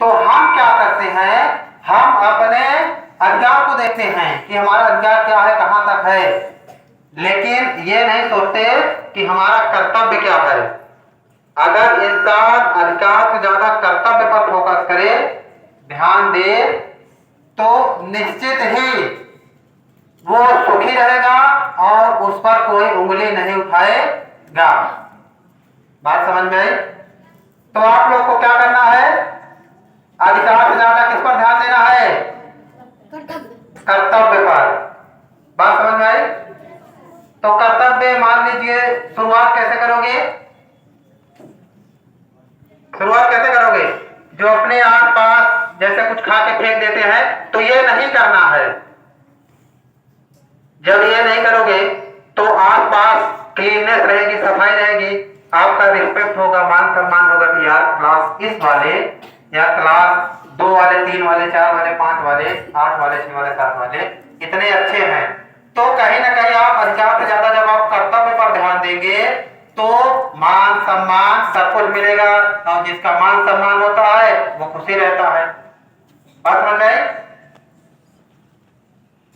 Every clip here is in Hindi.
तो हम क्या करते हैं, हम अपने अधिकार को देखते हैं कि हमारा अधिकार क्या है, कहां तक है, लेकिन ये नहीं सोचते कि हमारा कर्तव्य क्या है। अगर इंसान अधिकार से ज्यादा कर्तव्य पर फोकस करे, ध्यान दे, तो निश्चित ही वो सुखी रहेगा और उस पर कोई उंगली नहीं उठाएगा। बात समझ में आई? तो आप लोग को क्या करना है, अधिकार से ज्यादा किस पर ध्यान देना है, कर्तव्य पर। बात समझ में आई? तो कर्तव्य मान लीजिए, शुरुआत कैसे करोगे, शुरुआत कैसे करोगे, जो अपने आस पास जैसे कुछ खा के फेंक देते हैं, तो ये नहीं करना है। जब ये नहीं करोगे तो आस पास क्लीननेस रहेगी, सफाई रहेगी, आपका रिस्पेक्ट होगा, मान सम्मान होगा कि यार क्लास इस वाले या क्लास 2 वाले, 3 वाले, 4 वाले, 5 वाले, 8 वाले, 6 वाले, 7 वाले इतने अच्छे हैं। तो कहीं ना कहीं आप अधिकार से ज्यादा जब आप कर्तव्य पर ध्यान देंगे तो मान सम्मान सब कुछ मिलेगा, और जिसका मान सम्मान होता है वो खुशी रहता है। बात समझ में आई?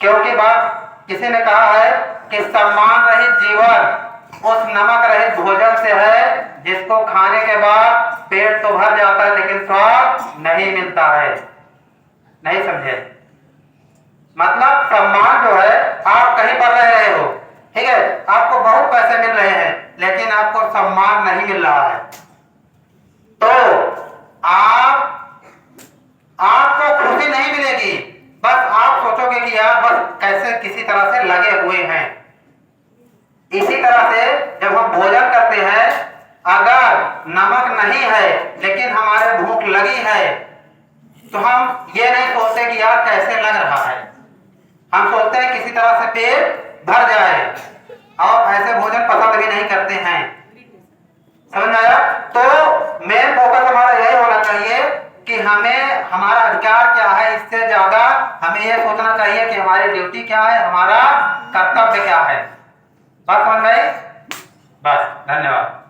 क्योंकि बात किसी ने कहा है कि सम्मान रहित जीवन उस नमक रहित भोजन से है जिसको खाने के बाद पेट तो भर जाता है लेकिन स्वाद नहीं मिलता है। नहीं समझे? मतलब सम्मान जो है, आप कहीं पर रह रहे हो, ठीक है, आपको बहुत पैसे मिल रहे हैं लेकिन आपको सम्मान नहीं मिल रहा है, तो आपको खुशी नहीं मिलेगी। बस आप सोचोगे कि यार बस कैसे किसी तरह से लगे हुए हैं। इसी तरह से जब हम भोजन करते हैं, अगर नमक नहीं है लेकिन हमारे भूख लगी है, तो हम ये नहीं सोचते कि यार कैसे लग रहा है, हम सोचते हैं किसी तरह से पेट भर जाए, और ऐसे भोजन पसंद भी नहीं करते हैं। समझ आया? तो मेन फोकस हमारा यही होना चाहिए कि हमें हमारा अधिकार क्या है, इससे ज्यादा हमें यह सोचना चाहिए कि हमारी ड्यूटी क्या है, हमारा कर्तव्य क्या है। बात समझ में आई? बस, धन्यवाद।